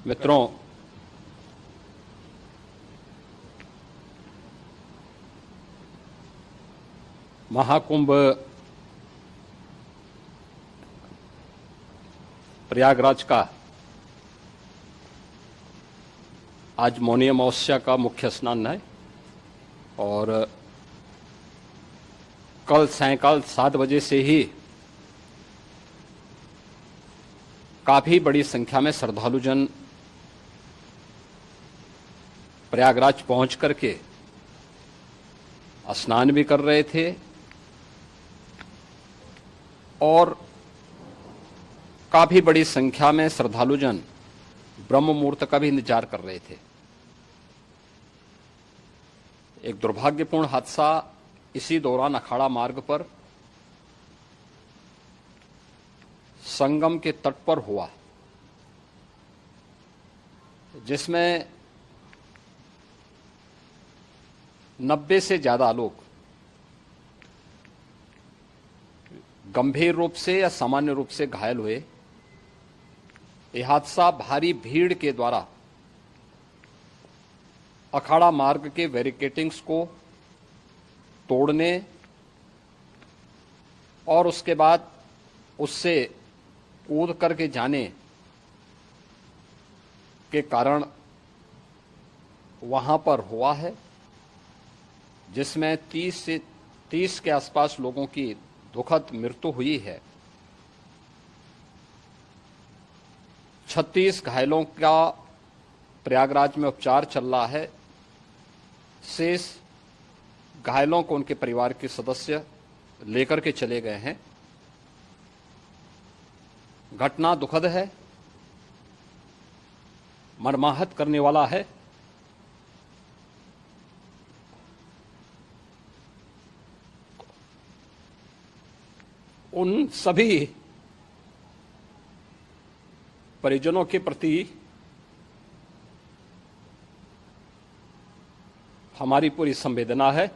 मित्रों, महाकुंभ प्रयागराज का आज मौनी अमावस्या का मुख्य स्नान है और कल सायंकाल 7 बजे से ही काफी बड़ी संख्या में श्रद्धालुजन प्रयागराज पहुंच करके स्नान भी कर रहे थे और काफी बड़ी संख्या में श्रद्धालुजन ब्रह्म मुहूर्त का भी इंतजार कर रहे थे। एक दुर्भाग्यपूर्ण हादसा इसी दौरान अखाड़ा मार्ग पर संगम के तट पर हुआ, जिसमें 90 से ज्यादा लोग गंभीर रूप से या सामान्य रूप से घायल हुए। यह हादसा भारी भीड़ के द्वारा अखाड़ा मार्ग के बैरिकेडिंग्स को तोड़ने और उसके बाद उससे कूद करके जाने के कारण वहां पर हुआ है, जिसमें 30 के आसपास लोगों की दुखद मृत्यु हुई है। 36 घायलों का प्रयागराज में उपचार चल रहा है। शेष घायलों को उनके परिवार के सदस्य लेकर के चले गए हैं। घटना दुखद है, मर्माहत करने वाला है। उन सभी परिजनों के प्रति हमारी पूरी संवेदना है।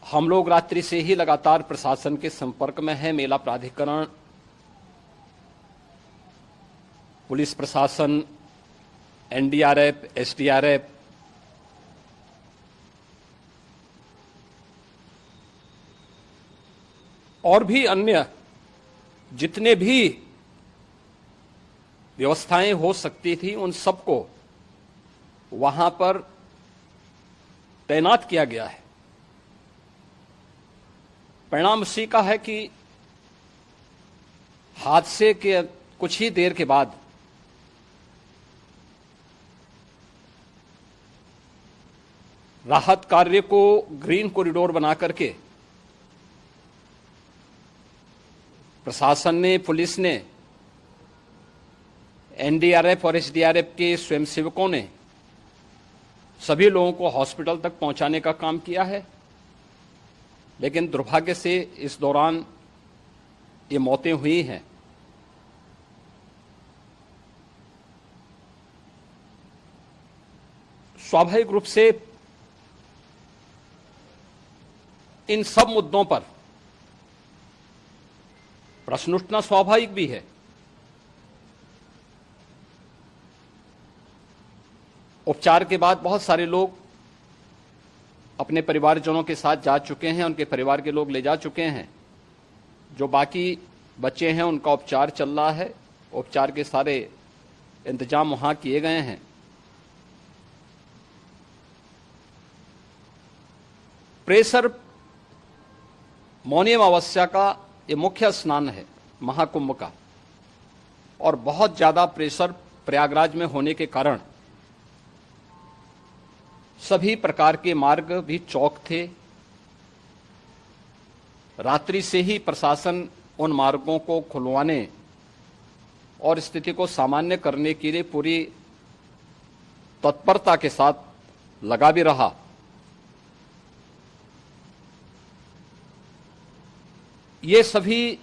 हम लोग रात्रि से ही लगातार प्रशासन के संपर्क में हैं। मेला प्राधिकरण, पुलिस प्रशासन, एनडीआरएफ, एसडीआरएफ, और भी अन्य जितने भी व्यवस्थाएं हो सकती थी उन सबको वहां पर तैनात किया गया है। परिणाम इसी का है कि हादसे के कुछ ही देर के बाद राहत कार्य को ग्रीन कॉरिडोर बना करके प्रशासन ने, पुलिस ने, एनडीआरएफ और एसडीआरएफ के स्वयंसेवकों ने सभी लोगों को हॉस्पिटल तक पहुंचाने का काम किया है। लेकिन दुर्भाग्य से इस दौरान ये मौतें हुई हैं। स्वाभाविक रूप से इन सब मुद्दों पर प्रश्न उठना स्वाभाविक भी है। उपचार के बाद बहुत सारे लोग अपने परिवारजनों के साथ जा चुके हैं, उनके परिवार के लोग ले जा चुके हैं। जो बाकी बच्चे हैं उनका उपचार चल रहा है। उपचार के सारे इंतजाम वहां किए गए हैं। प्रेशर मौनी अमावस्या का ये मुख्य स्नान है महाकुंभ का, और बहुत ज्यादा प्रेशर प्रयागराज में होने के कारण सभी प्रकार के मार्ग भी चौक थे। रात्रि से ही प्रशासन उन मार्गों को खुलवाने और स्थिति को सामान्य करने के लिए पूरी तत्परता के साथ लगा भी रहा। ये सभी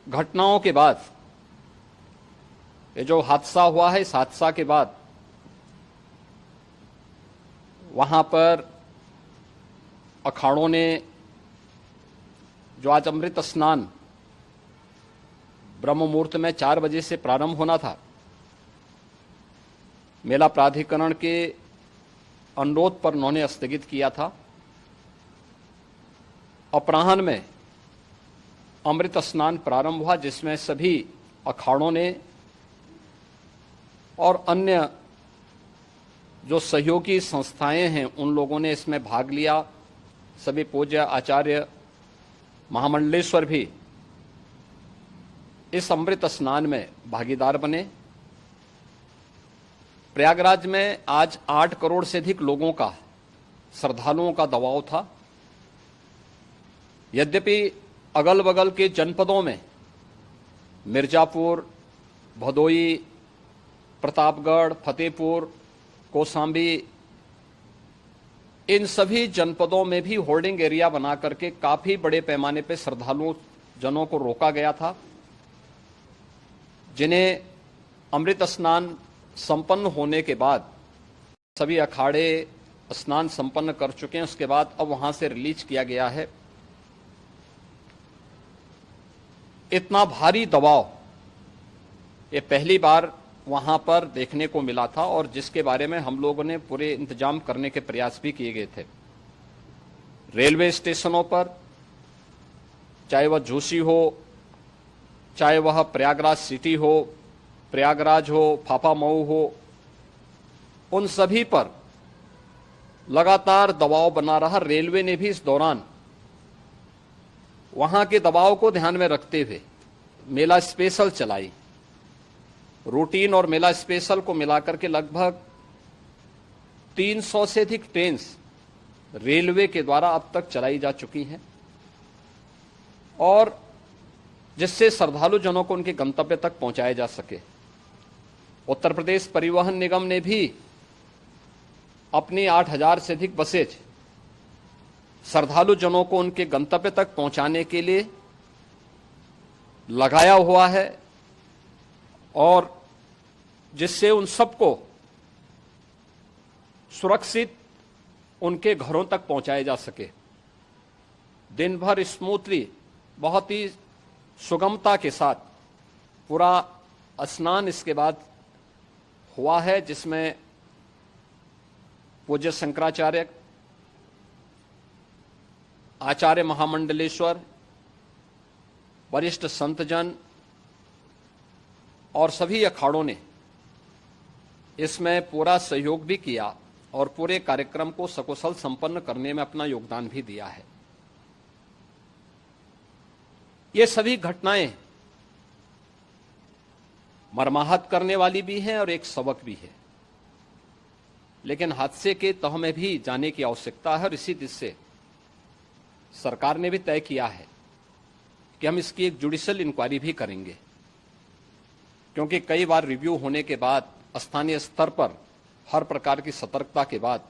घटनाओं के बाद, ये जो हादसा हुआ है, इस हादसा के बाद वहां पर अखाड़ों ने जो आज अमृत स्नान ब्रह्म मुहूर्त में 4 बजे से प्रारंभ होना था। मेला प्राधिकरण के अनुरोध पर उन्होंने स्थगित किया था। अपराह्न में अमृत स्नान प्रारंभ हुआ, जिसमें सभी अखाड़ों ने और अन्य जो सहयोगी संस्थाएं हैं उन लोगों ने इसमें भाग लिया। सभी पूज्य आचार्य महामंडलेश्वर भी इस अमृत स्नान में भागीदार बने। प्रयागराज में आज 8 करोड़ से अधिक लोगों का, श्रद्धालुओं का दबाव था। यद्यपि अगल बगल के जनपदों में मिर्जापुर, भदोई, प्रतापगढ़, फतेहपुर, कौशाम्बी, इन सभी जनपदों में भी होर्डिंग एरिया बना करके काफी बड़े पैमाने पर श्रद्धालुओं जनों को रोका गया था, जिन्हें अमृत स्नान संपन्न होने के बाद सभी अखाड़े स्नान संपन्न कर चुके हैं। उसके बाद अब वहां से रिलीज किया गया है। इतना भारी दबाव ये पहली बार वहां पर देखने को मिला था, और जिसके बारे में हम लोगों ने पूरे इंतजाम करने के प्रयास भी किए गए थे। रेलवे स्टेशनों पर, चाहे वह झूसी हो, चाहे वह प्रयागराज सिटी हो, प्रयागराज हो, फाफामऊ हो, उन सभी पर लगातार दबाव बना रहा। रेलवे ने भी इस दौरान वहां के दबाव को ध्यान में रखते हुए मेला स्पेशल चलाई। रूटीन और मेला स्पेशल को मिलाकर के लगभग 300 से अधिक ट्रेन रेलवे के द्वारा अब तक चलाई जा चुकी हैं, और जिससे श्रद्धालु जनों को उनके गंतव्य तक पहुंचाया जा सके। उत्तर प्रदेश परिवहन निगम ने भी अपनी 8000 से अधिक बसेज श्रद्धालु जनों को उनके गंतव्य तक पहुंचाने के लिए लगाया हुआ है, और जिससे उन सबको सुरक्षित उनके घरों तक पहुंचाया जा सके। दिन भर स्मूथली, बहुत ही सुगमता के साथ पूरा स्नान इसके बाद हुआ है, जिसमें पूज्य शंकराचार्य, आचार्य महामंडलेश्वर, वरिष्ठ संतजन और सभी अखाड़ों ने इसमें पूरा सहयोग भी किया और पूरे कार्यक्रम को सकुशल संपन्न करने में अपना योगदान भी दिया है। ये सभी घटनाएं मर्माहत करने वाली भी हैं और एक सबक भी है, लेकिन हादसे के तह में भी जाने की आवश्यकता है, और इसी दिशा से सरकार ने भी तय किया है कि हम इसकी एक जुडिशियल इंक्वायरी भी करेंगे, क्योंकि कई बार रिव्यू होने के बाद स्थानीय स्तर पर हर प्रकार की सतर्कता के बाद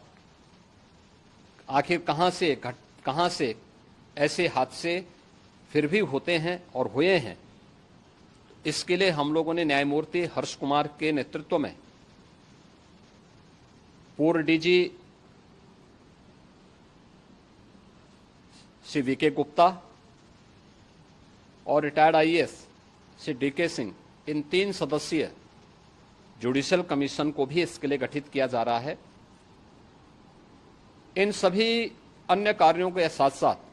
आखिर कहां से ऐसे हादसे फिर भी होते हैं और हुए हैं। इसके लिए हम लोगों ने न्यायमूर्ति हर्ष कुमार के नेतृत्व में पूर्व डीजी श्री वीके गुप्ता और retired IAS Shri DK Singh, इन 3 सदस्यीय जुडिशियल कमीशन को भी इसके लिए गठित किया जा रहा है। इन सभी अन्य कार्यों के साथ साथ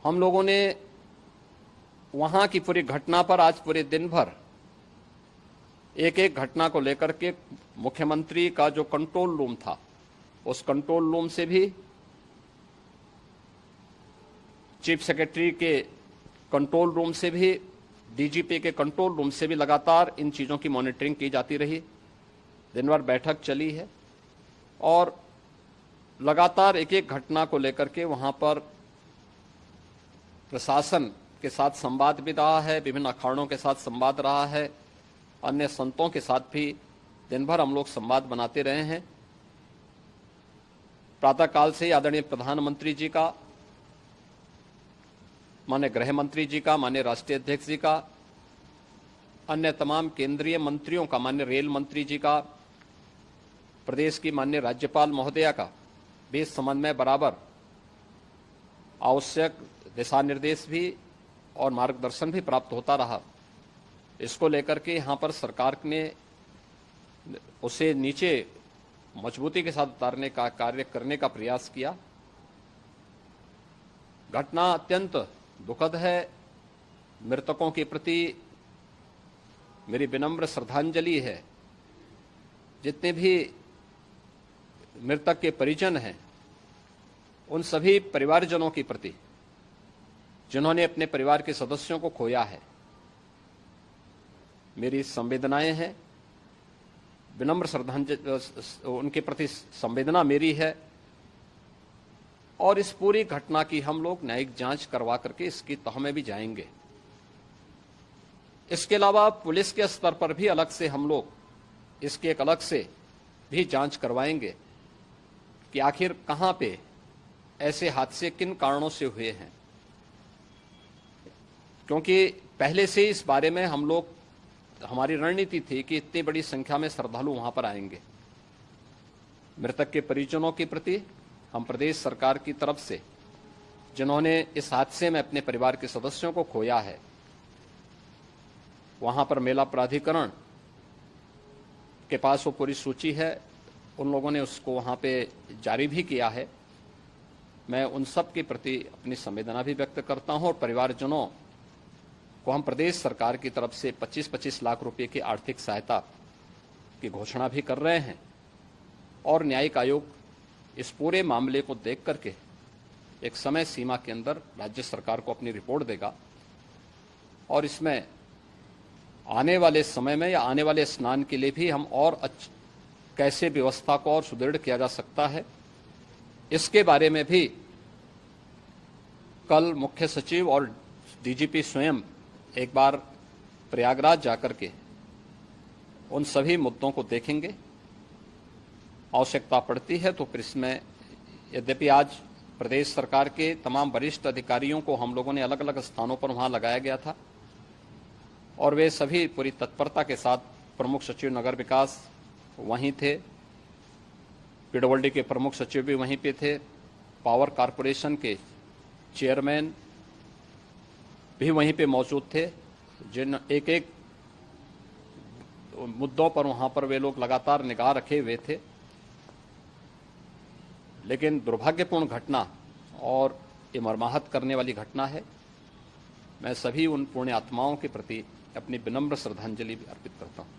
हम लोगों ने वहां की पूरी घटना पर आज पूरे दिन भर एक एक घटना को लेकर के मुख्यमंत्री का जो कंट्रोल रूम था, उस कंट्रोल रूम से भी, चीफ सेक्रेटरी के कंट्रोल रूम से भी, डीजीपी के कंट्रोल रूम से भी लगातार इन चीज़ों की मॉनिटरिंग की जाती रही। दिन भर बैठक चली है और लगातार एक एक घटना को लेकर के वहां पर प्रशासन के साथ संवाद भी रहा है, विभिन्न अखाड़ों के साथ संवाद रहा है, अन्य संतों के साथ भी दिन भर हम लोग संवाद बनाते रहे हैं। प्रातःकाल से आदरणीय प्रधानमंत्री जी का, माननीय गृह मंत्री जी का, माननीय राष्ट्रीय अध्यक्ष जी का, अन्य तमाम केंद्रीय मंत्रियों का, माननीय रेल मंत्री जी का, प्रदेश की माननीय राज्यपाल महोदया का भी इस संबंध में बराबर आवश्यक दिशा निर्देश भी और मार्गदर्शन भी प्राप्त होता रहा। इसको लेकर के यहाँ पर सरकार ने उसे नीचे मजबूती के साथ उतारने का कार्य करने का प्रयास किया। घटना अत्यंत दुखद है। मृतकों के प्रति मेरी विनम्र श्रद्धांजलि है। जितने भी मृतक के परिजन हैं, उन सभी परिवारजनों के प्रति जिन्होंने अपने परिवार के सदस्यों को खोया है, मेरी संवेदनाएं हैं। विनम्र श्रद्धांजलि उनके प्रति संवेदना मेरी है। और इस पूरी घटना की हम लोग न्यायिक जांच करवा करके इसकी तह में भी जाएंगे। इसके अलावा पुलिस के स्तर पर भी अलग से हम लोग इसके एक अलग से भी जांच करवाएंगे कि आखिर कहां पे ऐसे हादसे किन कारणों से हुए हैं, क्योंकि पहले से इस बारे में हम लोग, हमारी रणनीति थी कि इतनी बड़ी संख्या में श्रद्धालु वहां पर आएंगे। मृतक के परिजनों के प्रति हम प्रदेश सरकार की तरफ से, जिन्होंने इस हादसे में अपने परिवार के सदस्यों को खोया है, वहां पर मेला प्राधिकरण के पास वो पूरी सूची है, उन लोगों ने उसको वहां पे जारी भी किया है। मैं उन सब के प्रति अपनी संवेदना भी व्यक्त करता हूं और परिवारजनों को हम प्रदेश सरकार की तरफ से 25-25 लाख रुपए की आर्थिक सहायता की घोषणा भी कर रहे हैं। और न्यायिक आयोग इस पूरे मामले को देख करके एक समय सीमा के अंदर राज्य सरकार को अपनी रिपोर्ट देगा और इसमें आने वाले समय में या आने वाले स्नान के लिए भी हम और कैसे व्यवस्था को और सुदृढ़ किया जा सकता है, इसके बारे में भी कल मुख्य सचिव और डीजीपी स्वयं एक बार प्रयागराज जाकर के उन सभी मुद्दों को देखेंगे। आवश्यकता पड़ती है तो फिर इसमें, यद्यपि आज प्रदेश सरकार के तमाम वरिष्ठ अधिकारियों को हम लोगों ने अलग अलग स्थानों पर वहां लगाया गया था और वे सभी पूरी तत्परता के साथ, प्रमुख सचिव नगर विकास वहीं थे, पीडब्ल्यूडी के प्रमुख सचिव भी वहीं पे थे, पावर कारपोरेशन के चेयरमैन भी वहीं पे मौजूद थे, जिन एक एक मुद्दों पर वहां पर वे लोग लगातार निगाह रखे हुए थे। लेकिन दुर्भाग्यपूर्ण घटना और ये मर्माहत करने वाली घटना है। मैं सभी उन पुण्य आत्माओं के प्रति अपनी विनम्र श्रद्धांजलि अर्पित करता हूं।